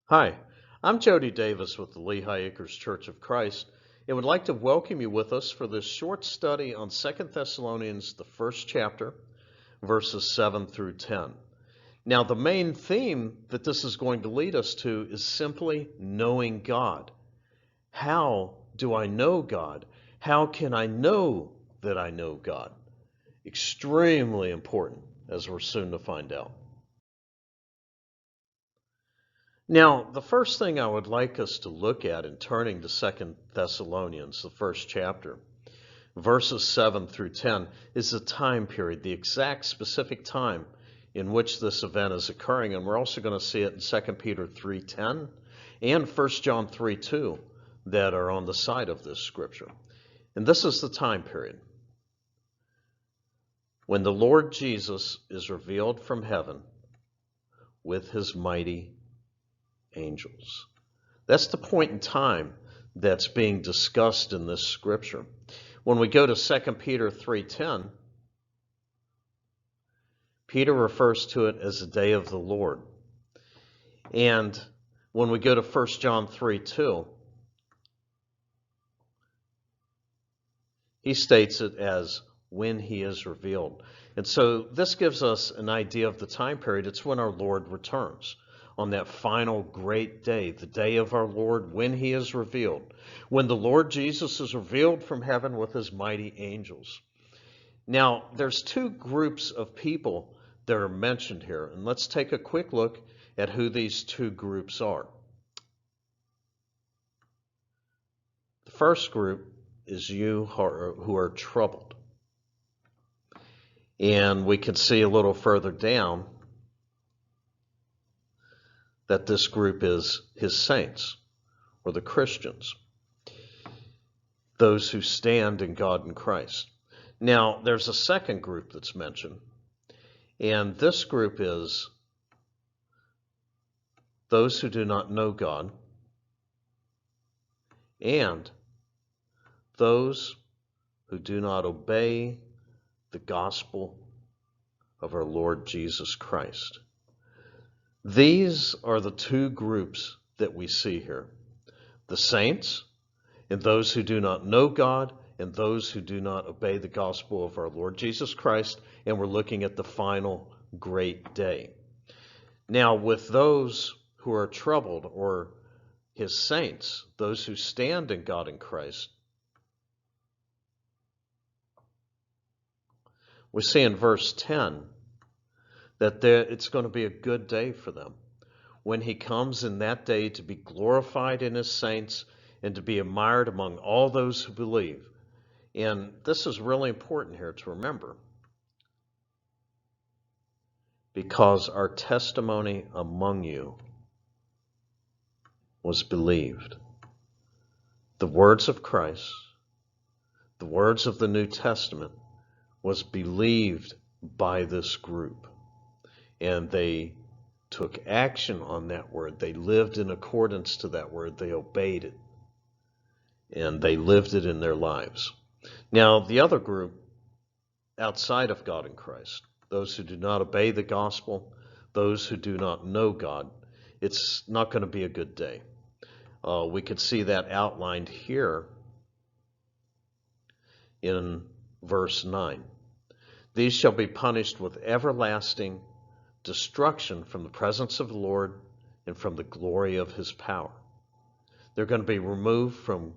Hi, I'm Jody Davis with the Lehigh Acres Church of Christ and would like to welcome you with us for this short study on 2 Thessalonians, the first chapter, verses 7 through 10. Now, the main theme that this is going to lead us to is simply knowing God. How do I know God? How can I know that I know God? Extremely important, as we're soon to find out. Now, the first thing I would like us to look at in turning to 2 Thessalonians, the first chapter, verses 7 through 10, is the time period, the exact specific time in which this event is occurring. And we're also going to see it in 2 Peter 3:10 and 1 John 3:2 that are on the side of this scripture. And this is the time period when the Lord Jesus is revealed from heaven with his mighty angels. That's the point in time that's being discussed in this scripture. When we go to 2 Peter 3:10, Peter refers to it as the day of the Lord. And when we go to 1 John 3:2, he states it as when he is revealed. And so this gives us an idea of the time period. It's when our Lord returns. On that final great day, the day of our Lord, when he is revealed, when the Lord Jesus is revealed from heaven with his mighty angels. Now, there's two groups of people that are mentioned here, and let's take a quick look at who these two groups are. The first group is you who are troubled. And we can see a little further down that this group is his saints, or the Christians, those who stand in God and Christ. Now, there's a second group that's mentioned, and this group is those who do not know God and those who do not obey the gospel of our Lord Jesus Christ. These are the two groups that we see here. The saints and those who do not know God and those who do not obey the gospel of our Lord Jesus Christ. And we're looking at the final great day. Now, with those who are troubled, or his saints, those who stand in God and Christ, we see in verse 10 that it's going to be a good day for them when he comes in that day to be glorified in his saints and to be admired among all those who believe. And this is really important here to remember, because our testimony among you was believed. The words of Christ, the words of the New Testament, was believed by this group. And they took action on that word. They lived in accordance to that word. They obeyed it. And they lived it in their lives. Now, the other group outside of God and Christ, those who do not obey the gospel, those who do not know God, it's not going to be a good day. We could see that outlined here in verse 9. These shall be punished with everlasting destruction from the presence of the Lord and from the glory of his power. They're going to be removed from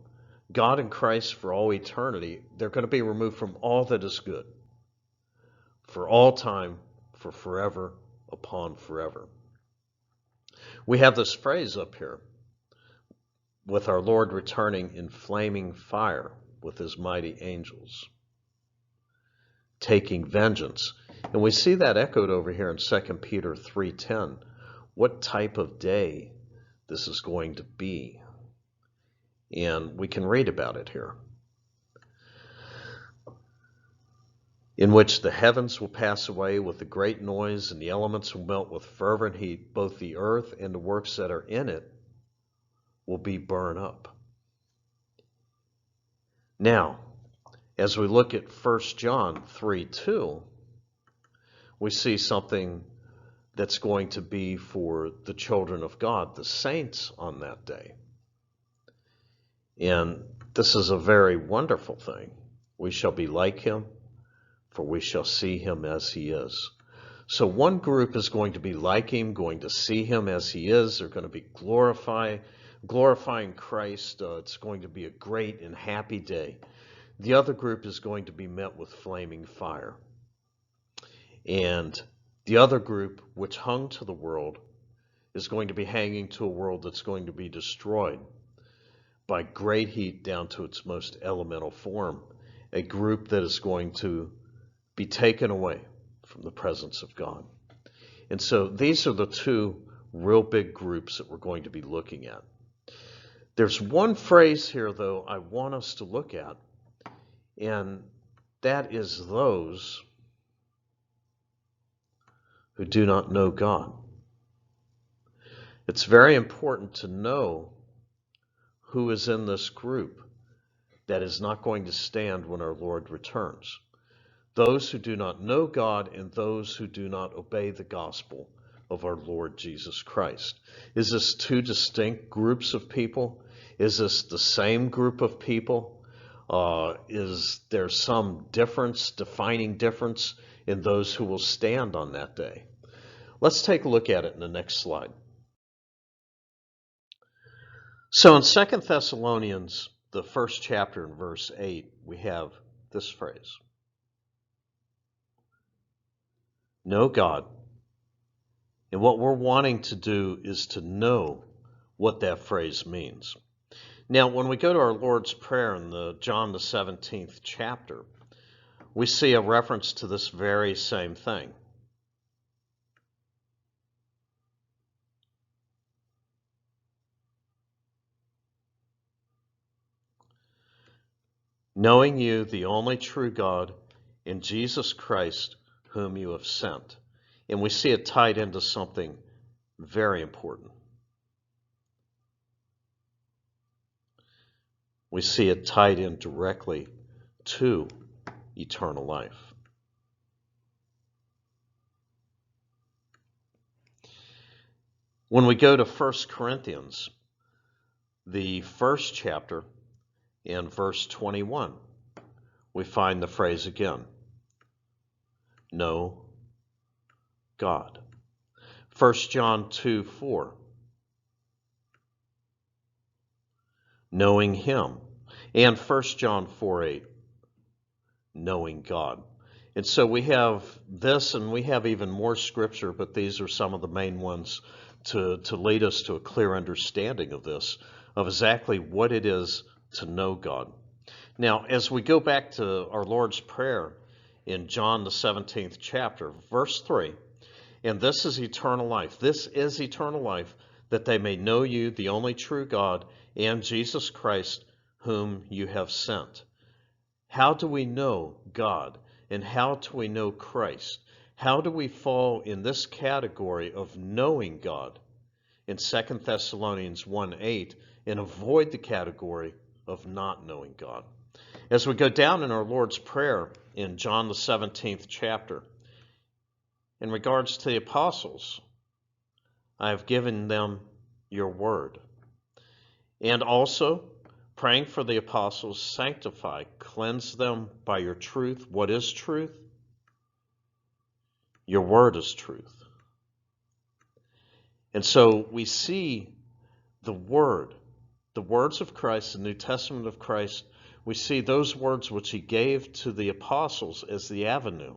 God and Christ for all eternity. They're going to be removed from all that is good, for all time, for forever upon forever. We have this phrase up here, with our Lord returning in flaming fire with his mighty angels, taking vengeance. And we see that echoed over here in 2 Peter 3:10. What type of day this is going to be. And we can read about it here. In which the heavens will pass away with a great noise, and the elements will melt with fervent heat. Both the earth and the works that are in it will be burned up. Now, as we look at 1 John 3:2, we see something that's going to be for the children of God, the saints on that day. And this is a very wonderful thing. We shall be like him, for we shall see him as he is. So one group is going to be like him, going to see him as he is. They're going to be glorifying Christ. It's going to be a great and happy day. The other group is going to be met with flaming fire. And the other group, which hung to the world, is going to be hanging to a world that's going to be destroyed by great heat down to its most elemental form. A group that is going to be taken away from the presence of God. And so these are the two real big groups that we're going to be looking at. There's one phrase here, though, I want us to look at, and that is those who do not know God. It's very important to know who is in this group that is not going to stand when our Lord returns. Those who do not know God and those who do not obey the gospel of our Lord Jesus Christ. Is this two distinct groups of people? Is this the same group of people? Is there some difference, defining difference in those who will stand on that day? Let's take a look at it in the next slide. So in 2 Thessalonians, the first chapter in verse 8, we have this phrase. Know God. And what we're wanting to do is to know what that phrase means. Now, when we go to our Lord's Prayer in the John the 17th chapter, we see a reference to this very same thing. Knowing you, the only true God, and Jesus Christ, whom you have sent. And we see it tied into something very important. We see it tied in directly to eternal life. When we go to 1 Corinthians, the first chapter, in verse 21, we find the phrase again. Know God. 1 John 2:4. Knowing him. And 1 John 4:8. Knowing God. And so we have this, and we have even more scripture, but these are some of the main ones to lead us to a clear understanding of this, of exactly what it is to know God. Now, as we go back to our Lord's Prayer in John the 17th chapter, verse 3, and this is eternal life. This is eternal life, that they may know you, the only true God, and Jesus Christ, whom you have sent. How do we know God? And how do we know Christ? How do we fall in this category of knowing God in 2 Thessalonians 1:8 and avoid the category of not knowing God? As we go down in our Lord's Prayer in John the 17th chapter, in regards to the apostles, I have given them your word. And also, praying for the apostles, sanctify, cleanse them by your truth. What is truth? Your word is truth. And so we see the word, the words of Christ, the New Testament of Christ. We see those words which he gave to the apostles as the avenue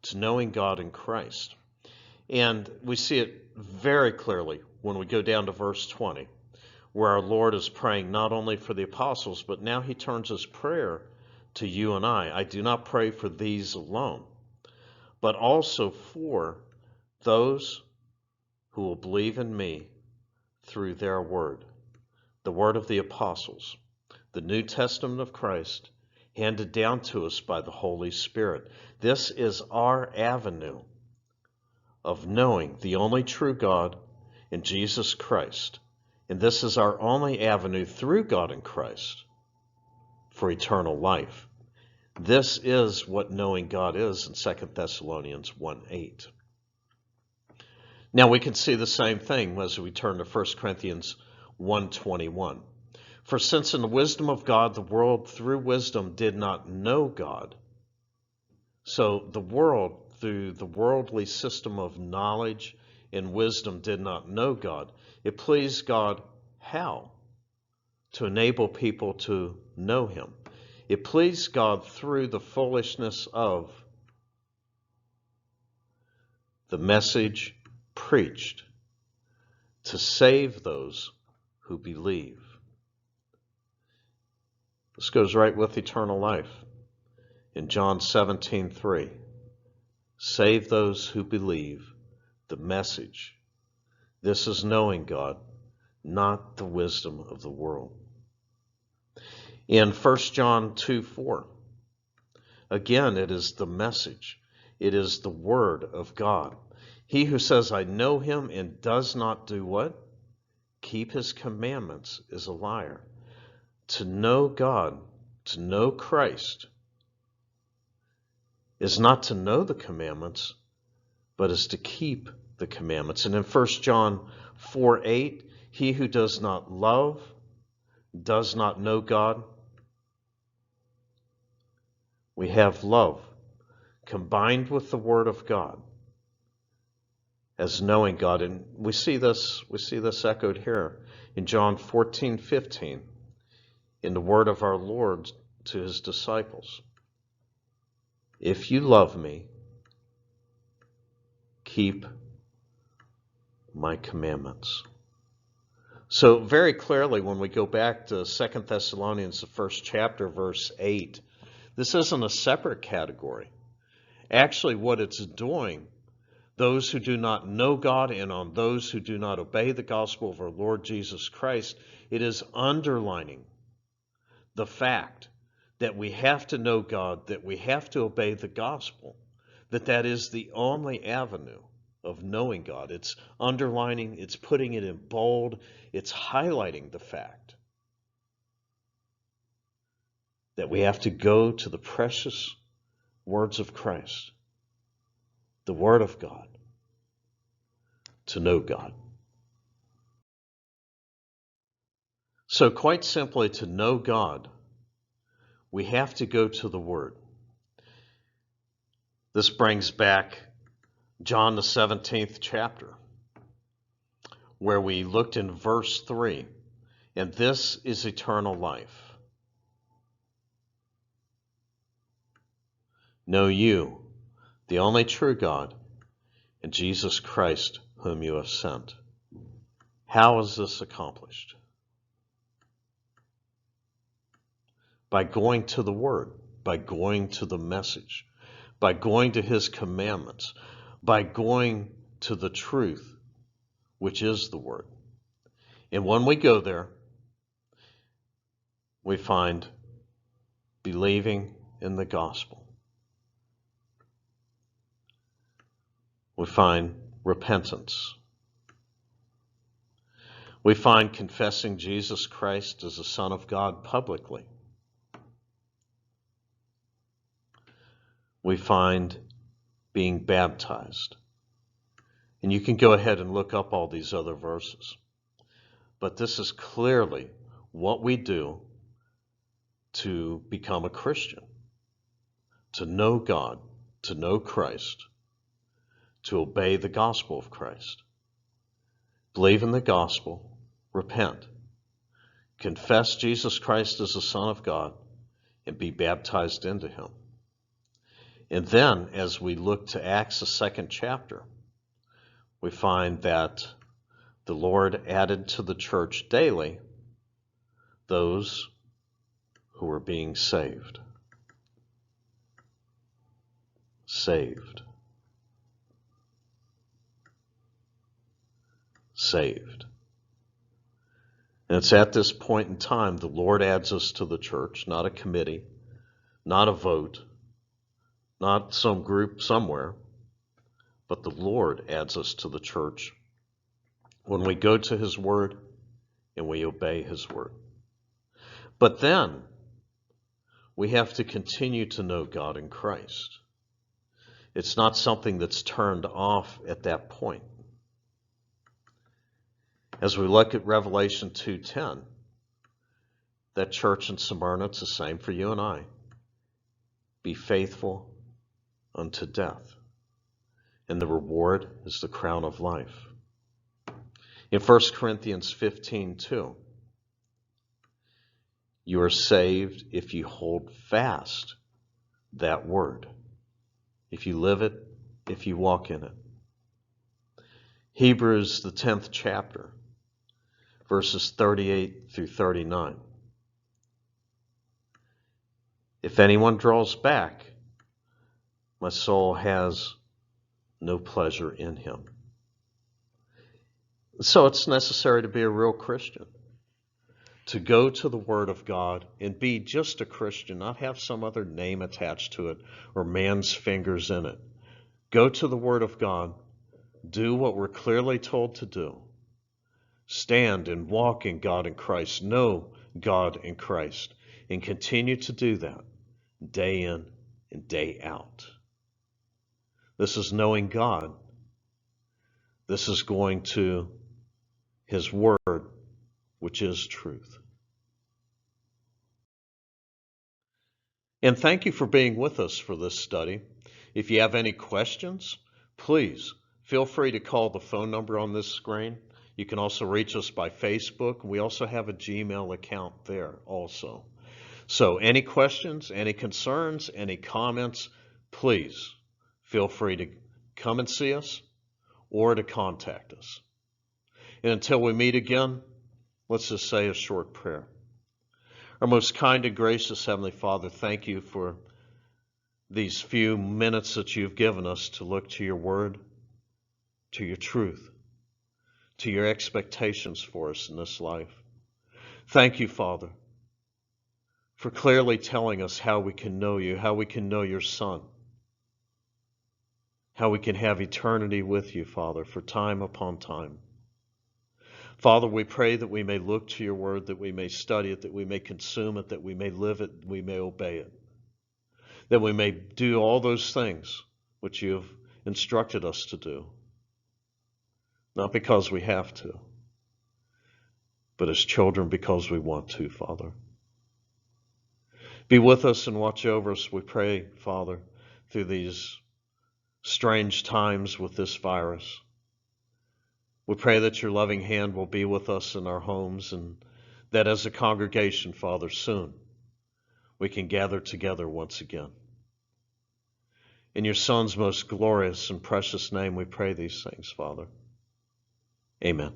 to knowing God in Christ. And we see it very clearly when we go down to verse 20, where our Lord is praying not only for the apostles, but now he turns his prayer to you and I. I do not pray for these alone, but also for those who will believe in me through their word, the word of the apostles, the New Testament of Christ, handed down to us by the Holy Spirit. This is our avenue of knowing the only true God in Jesus Christ. And this is our only avenue through God in Christ for eternal life. This is what knowing God is in 2 Thessalonians 1:8. Now we can see the same thing as we turn to 1 Corinthians 1:21. For since in the wisdom of God, the world through wisdom did not know God. So the world, through the worldly system of knowledge and wisdom, did not know God. It pleased God how? To enable people to know him. It pleased God through the foolishness of the message preached to save those who believe. This goes right with eternal life. In John 17:3, save those who believe the message. This is knowing God, not the wisdom of the world. In 1 John 2:4, again, it is the message. It is the word of God. He who says, I know him and does not do what? Keep his commandments is a liar. To know God, to know Christ, is not to know the commandments, but is to keep the commandments. And in 1 John 4:8, he who does not love does not know God. We have love combined with the word of God as knowing God. And we see this echoed here in John 14:15 in the word of our Lord to his disciples. If you love me, keep my commandments. So very clearly, when we go back to 2 Thessalonians, the first chapter, verse 8, this isn't a separate category. Actually, what it's doing, those who do not know God and on those who do not obey the gospel of our Lord Jesus Christ, it is underlining the fact that we have to know God, that we have to obey the gospel, that is the only avenue of knowing God. It's underlining, it's putting it in bold, it's highlighting the fact that we have to go to the precious words of Christ, the Word of God, to know God. So quite simply, to know God, we have to go to the Word. This brings back John the 17th chapter, where we looked in verse 3, and this is eternal life. Know you, the only true God, and Jesus Christ, whom you have sent. How is this accomplished? By going to the Word, by going to the message, by going to his commandments, by going to the truth, which is the Word. And when we go there, we find believing in the gospel. We find repentance. We find confessing Jesus Christ as the Son of God publicly. We find being baptized. And you can go ahead and look up all these other verses. But this is clearly what we do to become a Christian, to know God, to know Christ, to obey the gospel of Christ. Believe in the gospel, repent, confess Jesus Christ as the Son of God, and be baptized into him. And then, as we look to Acts, the 2nd chapter, we find that the Lord added to the church daily those who were being saved. Saved. Saved. And it's at this point in time the Lord adds us to the church, not a committee, not a vote, not some group somewhere, but the Lord adds us to the church when we go to his word and we obey his word. But then we have to continue to know God in Christ. It's not something that's turned off at that point. As we look at Revelation 2:10, that church in Smyrna, it's the same for you and I. Be faithful unto death, and the reward is the crown of life. In 1 Corinthians 15:2, you are saved if you hold fast that word, if you live it, if you walk in it. Hebrews, the 10th chapter, verses 38 through 39. If anyone draws back, my soul has no pleasure in him. So it's necessary to be a real Christian, to go to the Word of God and be just a Christian, not have some other name attached to it or man's fingers in it. Go to the Word of God, do what we're clearly told to do. Stand and walk in God and Christ, know God and Christ, and continue to do that day in and day out. This is knowing God. This is going to His Word, which is truth. And thank you for being with us for this study. If you have any questions, please feel free to call the phone number on this screen. You can also reach us by Facebook. We also have a Gmail account there also. So any questions, any concerns, any comments, please feel free to come and see us or to contact us. And until we meet again, let's just say a short prayer. Our most kind and gracious Heavenly Father, thank you for these few minutes that you've given us to look to your word, to your truth, to your expectations for us in this life. Thank you, Father, for clearly telling us how we can know you, how we can know your Son, how we can have eternity with you, Father, for time upon time. Father, we pray that we may look to your word, that we may study it, that we may consume it, that we may live it, we may obey it, that we may do all those things which you have instructed us to do, not because we have to, but as children because we want to, Father. Be with us and watch over us, we pray, Father, through these strange times with this virus. We pray that your loving hand will be with us in our homes, and that as a congregation, Father, soon we can gather together once again. In your Son's most glorious and precious name we pray these things, Father. Amen.